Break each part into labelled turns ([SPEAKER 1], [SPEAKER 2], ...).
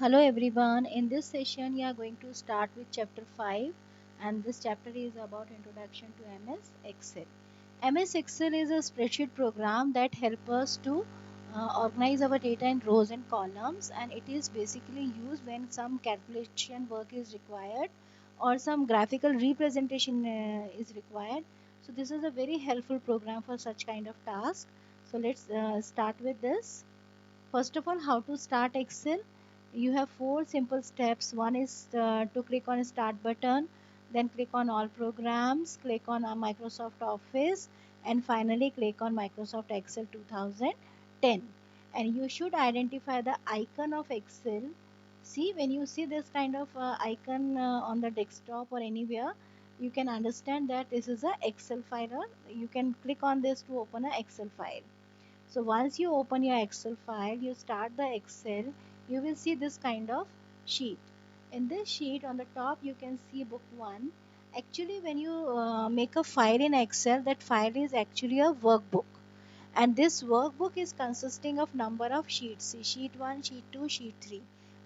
[SPEAKER 1] Hello everyone. In this session, we are going to start with chapter 5, and this chapter is about introduction to MS Excel. MS Excel is a spreadsheet program that helps us to organize our data in rows and columns, and it is basically used when some calculation work is required or some graphical representation is required. So this is a very helpful program for such kind of task. So let's start with this. First of all, how to start Excel? You have four simple steps. One is to click on start button, then click on all programs, click on Microsoft Office, and finally click on Microsoft Excel 2010. And you should identify the icon of Excel. See, when you see this kind of icon on the desktop or anywhere, you can understand that this is a Excel file, or you can click on this to open an Excel file. So once you open your Excel file, you start the Excel, you will see this kind of sheet. In this sheet on the top, you can see book 1. Actually, when you make a file in Excel, that file is actually a workbook. And this workbook is consisting of number of sheets. See, sheet 1, sheet 2, sheet 3.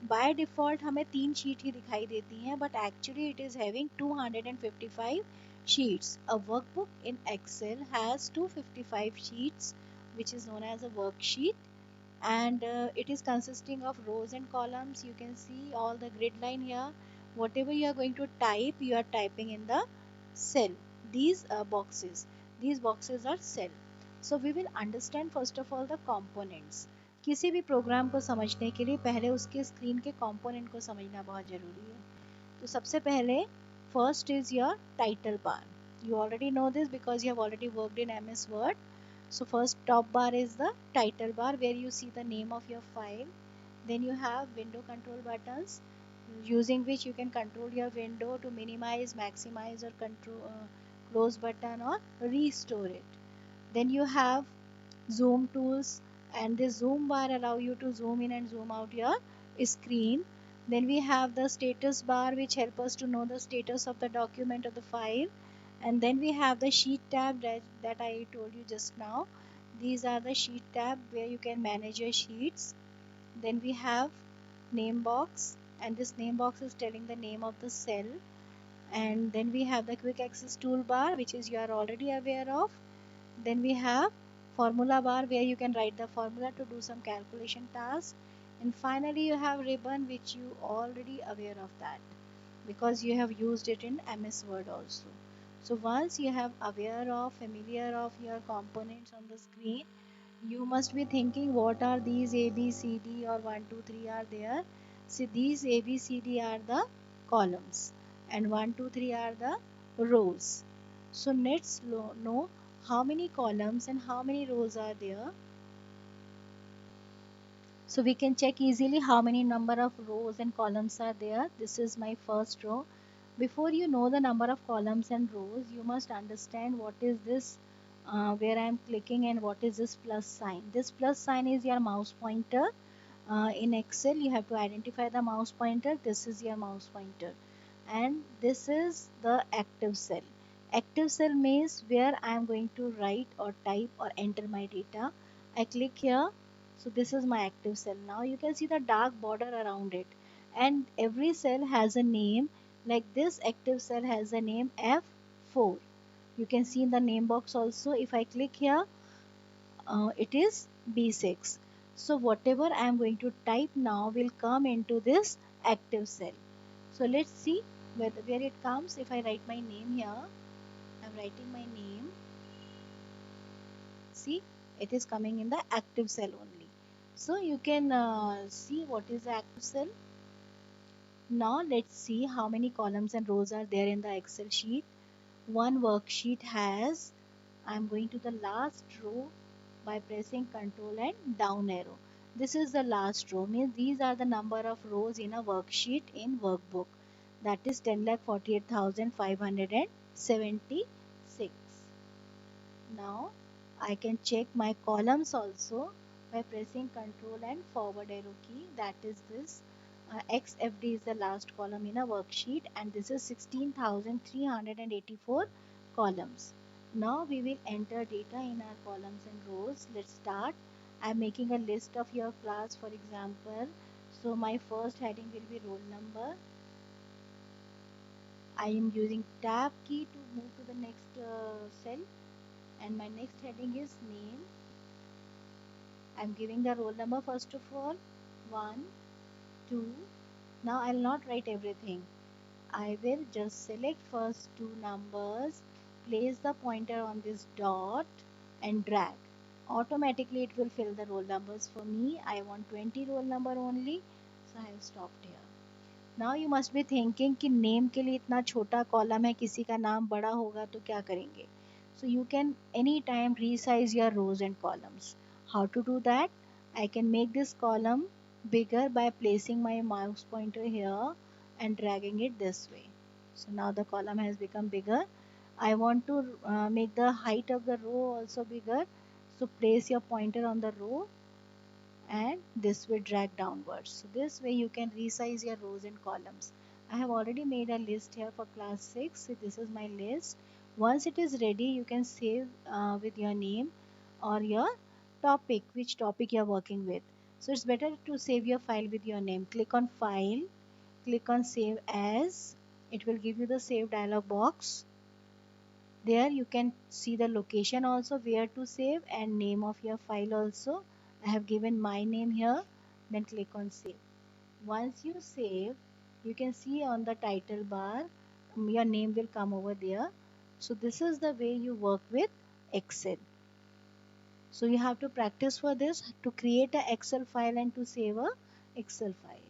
[SPEAKER 1] By default हमें 3 sheet ही दिखाई देती हैं, but actually it is having 255 sheets. A workbook in Excel has 255 sheets, which is known as a worksheet, and it is consisting of rows and columns. You can see all the grid line here. Whatever you are going to type, you are typing in the cell. These boxes are cell. So we will understand first of all the components. किसी भी programme को समझने के लिए पहले उसके screen के component को समझना बहुत ज़रूरी है. तो सबसे पहले first is your title bar. You already know this because you have already worked in MS Word. So first top bar is the title bar where you see the name of your file. Then you have window control buttons using which you can control your window to minimize, maximize, or control close button or restore it. Then you have zoom tools, and this zoom bar allow you to zoom in and zoom out your screen. Then we have the status bar which help us to know the status of the document or the file. And then we have the sheet tab that I told you just now. These are the sheet tab where you can manage your sheets. Then we have name box, and this name box is telling the name of the cell. And then we have the quick access toolbar, which is you are already aware of. Then we have formula bar where you can write the formula to do some calculation task. And finally you have ribbon, which you already aware of that because you have used it in MS Word also. So once you have aware of, familiar of your components on the screen, you must be thinking what are these A, B, C, D or 1, 2, 3 are there. See, these A, B, C, D are the columns and 1, 2, 3 are the rows. So let's know how many columns and how many rows are there. So we can check easily how many number of rows and columns are there. This is my first row. Before you know the number of columns and rows, you must understand what is this where I am clicking and what is this plus sign. This plus sign is your mouse pointer. In Excel, you have to identify the mouse pointer. This is your mouse pointer. And this is the active cell. Active cell means where I am going to write or type or enter my data. I click here. So this is my active cell. Now you can see the dark border around it. And every cell has a name. Like this active cell has a name F4. You can see in the name box also. If I click here, it is B6. So whatever I am going to type now will come into this active cell. So let's see where it comes. If I write my name here, I am writing my name. See, it is coming in the active cell only. So you can see what is the active cell. Now let's see how many columns and rows are there in the Excel sheet. One worksheet has, I am going to the last row by pressing Ctrl and down arrow. This is the last row, means these are the number of rows in a worksheet in workbook. That is 10,48,576. Now I can check my columns also by pressing Ctrl and forward arrow key. That is this. XFD is the last column in a worksheet, and this is 16,384 columns. Now we will enter data in our columns and rows. Let's start. I am making a list of your class, for example. So my first heading will be roll number. I am using tab key to move to the next cell, and my next heading is name. I'm giving the roll number first of all, 1, 2. Now I'll not write everything. I will just select first two numbers, place the pointer on this dot and drag. Automatically it will fill the roll numbers for me. I want 20 roll number only, so I have stopped here. Now you must be thinking कि name के लिए इतना छोटा column है, किसी का नाम बड़ा होगा तो क्या करेंगे? So you can anytime resize your rows and columns. How to do that? I can make this column bigger by placing my mouse pointer here and dragging it this way. So now the column has become bigger. I want to make the height of the row also bigger. So place your pointer on the row and this will drag downwards. So this way you can resize your rows and columns. I have already made a list here for class 6. So this is my list. Once it is ready, you can save with your name or your topic, which topic you are working with. So it's better to save your file with your name. Click on file, click on save as. It will give you the save dialog box. There you can see the location also where to save and name of your file also. I have given my name here, then click on save. Once you save, you can see on the title bar your name will come over there. So this is the way you work with Excel. So you have to practice for this to create a Excel file and to save a Excel file.